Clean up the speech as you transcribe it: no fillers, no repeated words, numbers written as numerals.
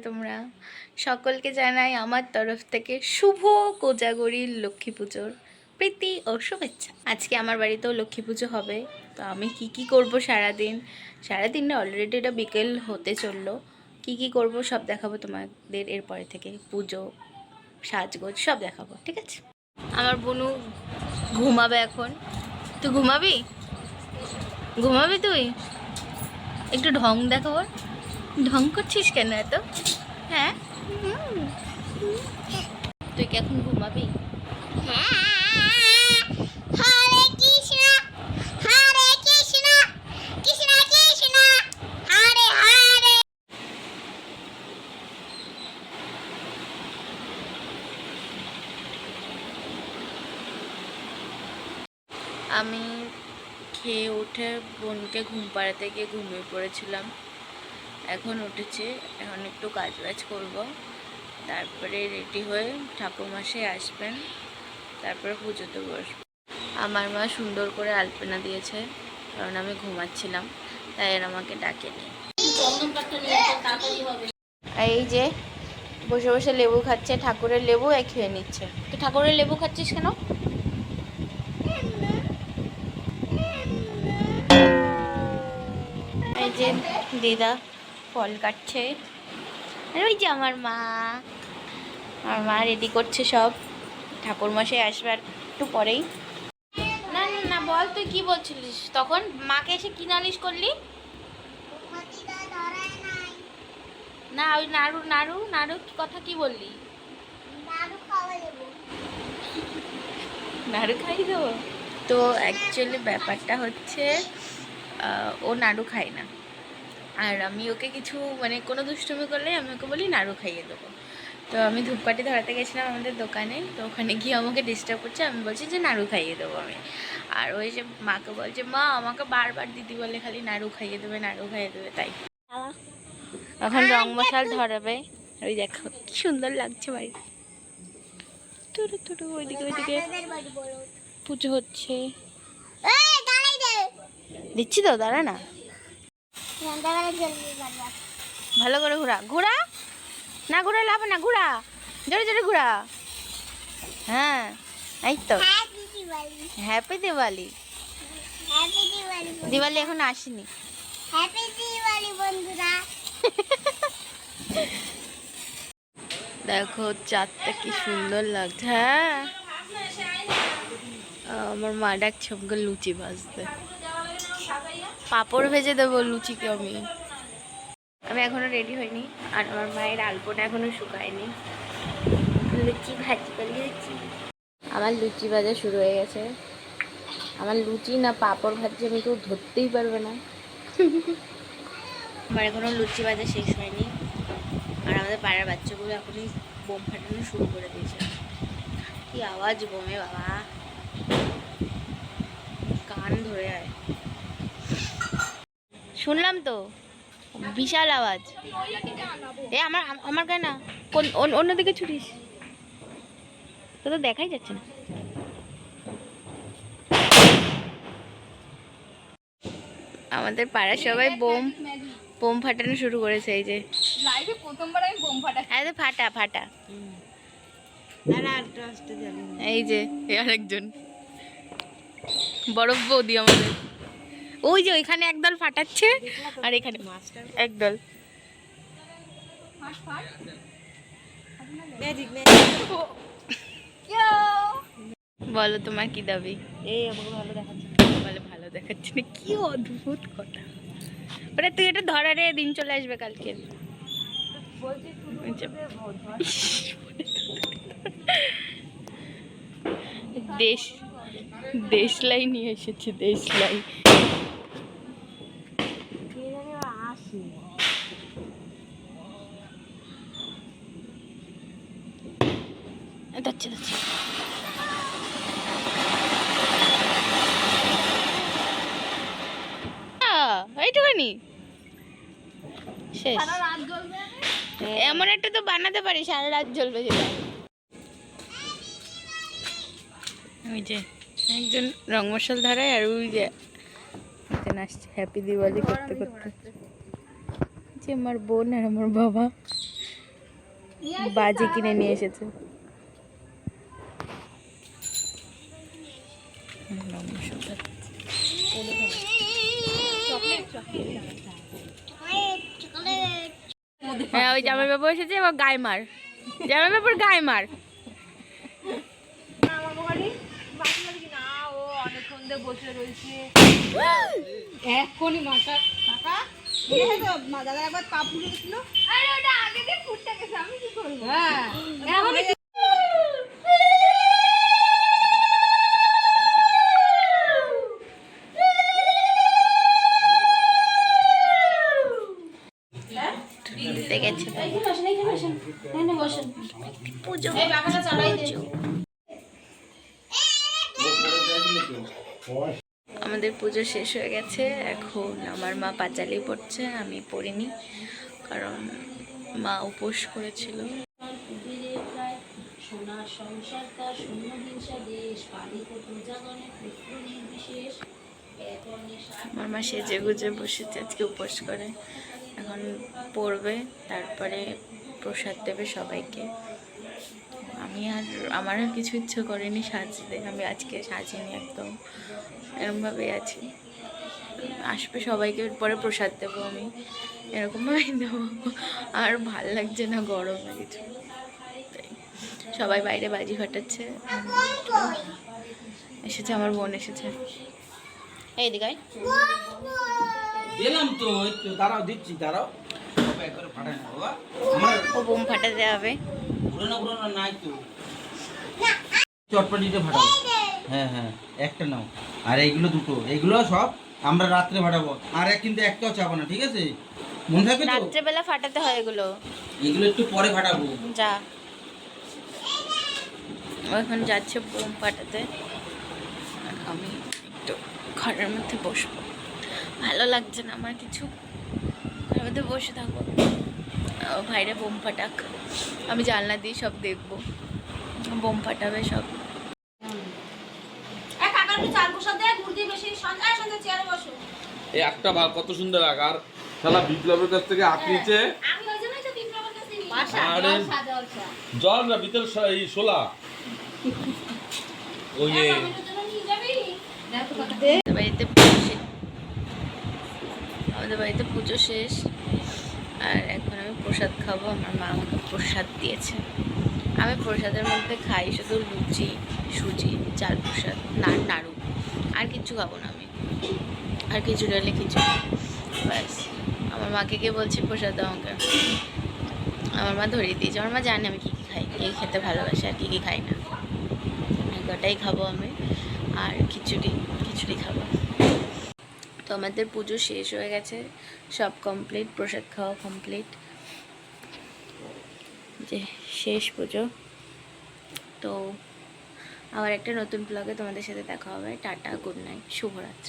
তোমরা? সকলকে জানাই আমার তরফ থেকে শুভ কোজাগরীর লক্ষ্মী পুজোর প্রীতি ও শুভেচ্ছা। আজকে আমার বাড়িতেও লক্ষ্মী পুজো হবে, তো আমি কি করব সারাদিন না, অলরেডি এটা বিকেল হতে চললো। কি করব সব দেখাবো তোমাদের এরপরে থেকে। পুজো, সাজগোজ সব দেখাবো, ঠিক আছে? আমার বোনু ঘুমাবে এখন। তুই ঘুমাবি? তুই একটু ঢং দেখাবো। ঢং করছিস কেন এত? হ্যাঁ, তুই কি এখন ঘুমাবি? আমি খেয়ে উঠে বোনকে ঘুম পাড়াতে গিয়ে ঘুমিয়ে পড়েছিলাম। এখন উঠেছি, এখন একটু কাজবাজ করব, তারপরে রেডি হয়ে ঠাকুরমশাই আসবেন, তারপরে পুজোতে বসবো। আমার মা সুন্দর করে আলপনা দিয়েছে, কারণ আমি ঘুমাচ্ছিলাম, তাই আর আমাকে ডাকেনি। এই যে বসে বসে লেবু খাচ্ছে, ঠাকুরের লেবু খেয়ে নিচ্ছে। তুই ঠাকুরের লেবু খাচ্ছিস কেন? এই যে দিদা ফল কাটছে, আর ওই যে আমার মা রেডি করছে সব। ঠাকুরমশাই আসবে আর একটু পরেই। না না না, বল তুই কি বলছিলিস তখন? মাকে এসে কি নালিশ করলি? না, ওই নাড়ু কথা কি বললি? নাড়ু খাইয়ে দেবো? তো অ্যাকচুয়ালি ব্যাপারটা হচ্ছে ও নাড়ু খায় না, আর আমি ওকে কিছু কোনো দুষ্টুমি করলে আমি ওকে বলি নাড়ু খাইয়ে দেবো। তো আমি ধূপকাঠি ধরাতে গেছিলাম আমাদের দোকানে, তো ওখানে গিয়ে আমাকে ডিস্টার্ব করছে, আমি বলছি যে নাড়ু খাইয়ে দেবো আমি। আর ওই যে মাকে বলছে, মা আমাকে বারবার দিদি বলে খালি নাড়ু খাইয়ে দেবে, তাই এখন রং মশাল ধরাবে। ওই দেখো কি সুন্দর লাগছে বাড়ি, ওইদিকে পুজো হচ্ছে। দিচ্ছি তো, দাঁড়া না, ভালো করে ঘোরা না, ঘোরা লাভ না, ঘোরা জোরে ঘোরা। হ্যাঁ, এই তো হ্যাপি দিওয়ালি। দিওয়ালি এখন আসেনি। হ্যাপি দিওয়ালি বন্ধুরা। দেখো চাঁদটা কি সুন্দর লাগছে। হ্যাঁ, আমার মা ডাকছে আমাকে লুচি ভাজতে, পাঁপড় ভেজে দেবো লুচিকে। আমি এখনো রেডি হইনি, আর আমার মায়ের আলপনা এখনো শুকায়নি। লুচি ভাজবো, আমার লুচি ভাজা শুরু হয়ে গেছে। আমার লুচি না পাঁপড় ভাজছে আমি কেউ ধরতেই পারবে না। আমার এখনো লুচি ভাজা শেষ হয়নি, আর আমাদের পাড়ার বাচ্চাগুলো এখনই বোম ফাটানো শুরু করে দিয়েছে। কি আওয়াজ বোমে বাবা, কান ধরে যায়। শুনলাম তো বিশাল আওয়াজ। আমার গায়ে না, অন্যদিকে ছুটিস, তো দেখাই যাচ্ছে না। আমাদের পাড়ার সবাই বোম ফাটানো শুরু করেছে। এই যে লাইভে প্রথমবার আমি বোম ফাটা এই যে আরেকজন বরফ বৌদি আমাদের, ওই যে ওইখানে একদল ফাটাচ্ছে আর এখানে একদল। বলো তোমার কি দাবি? এই আমাকে ভালো দেখাচ্ছে, বলে ভালো দেখাচ্ছে না, কি অদ্ভুত কথা। ওরে তুই এটা ধরা রে, দিন চলে আসবে কালকে। দেশলাই নিয়ে এসেছে, দেশলাই। যাচ্ছে এইটুখানি শেষ। এমন একটা তো বানাতে পারি সারা রাত জ্বলবে যেটা। ওই যে একজন রং মশাল ধরায়, আর ওই যে আসছে হ্যাপি দিওয়ালি করতে করতে, যে আমার বোন আর আমার বাবা বাজি কিনে নিয়ে এসেছে। হ্যাঁ ওই জামাই বাবু এসেছে, এবার গায়ে মার, জামাই বাবুর গায়ে মার। এখনই মাথা টাকা দাদা একবার পা ফুলে গেছিল। হ্যাঁ এখনই দেখেছে পুজো। আমাদের পুজো শেষ হয়ে গেছে, এখন আমার মা পাঁচালি পড়ছে, আমি পড়িনি কারণ মা উপোস করেছিল। আমার মা সেজে গুজে বসেছে আজকে উপোস করে, এখন পড়বে, তারপরে প্রসাদ দেবে সবাইকে। আমার আর কিছু ইচ্ছে করেনি সাজতে, আমি আজকে সাজিনি, একদম এরকমভাবেই আছি। আসবে সবাইকে, পরে প্রসাদ দেবো আমি, এরকমভাবেই দেবো। আর ভাল লাগছে না গরমে কিছু, সবাই বাইরে বাজি ফাটাচ্ছে। এসেছে আমার বোন এসেছে, এই দিকে দিলাম তো, একটু দাঁড়াও, দিচ্ছি দাঁড়াও। ও বোম ফাটাতে হবে। পুরোনো নাই তো, চটপটিতে ফাটাবো। হ্যাঁ হ্যাঁ একটা নাও, আর এইগুলো দুটো, এইগুলো সব আমরা রাত্রে ফাটাবো। আর কিন্তু একটাও চাবো না, ঠিক আছে? মনে থাকবে তো? রাত্রেবেলা ফাটাতে হয় এগুলো, এগুলো একটু পরে ফাটাবো। যা ও এখন যাচ্ছে বোম ফাটাতে, আমি একটু ঘরের মধ্যে বসবো, ভালো লাগছে না আমার কিছু, ঘরের মধ্যে বসে থাকবো। ভাইরা বোম ফাটাক, আমি জানলা দিয়ে সব দেখবো, বোম ফাটাবে সব। এই একটা বার কত সুন্দর আকার, শালা বিপ্লবের কাছ থেকে আঁকিয়েছে। আরে জল না ভিতর এই শোলা, ওই যে আমাদের বাড়িতে পুজো শেষ, আর এখন আমি প্রসাদ খাবো। আমার মা আমাকে প্রসাদ দিয়েছে, আমি প্রসাদের মধ্যে খাই শুধু লুচি, সুজি, চাল প্রসাদ, নাড়ু, আর কিচ্ছু খাবো না আমি, আর খিচুড়ি হলে খিচুড়ি ব্যাস। আমার মাকে গিয়ে বলছি প্রসাদ দাও আমাকে, আমার মা ধরিয়ে দিয়েছে। আমার মা জানে আমি কী কী খাই, কী খেতে ভালোবাসি আর কী কী খাই না, গোটাই খাবো আমি, আর খিচুড়ি খাবো। তো আমাদের পুজো শেষ হয়ে গেছে, সব কমপ্লিট, প্রসাদ খাওয়া কমপ্লিট, যে শেষ পুজো। তো আবার একটা নতুন ব্লগে তোমাদের সাথে দেখা হবে। টাটা, গুড নাইট, শুভরাত্রি।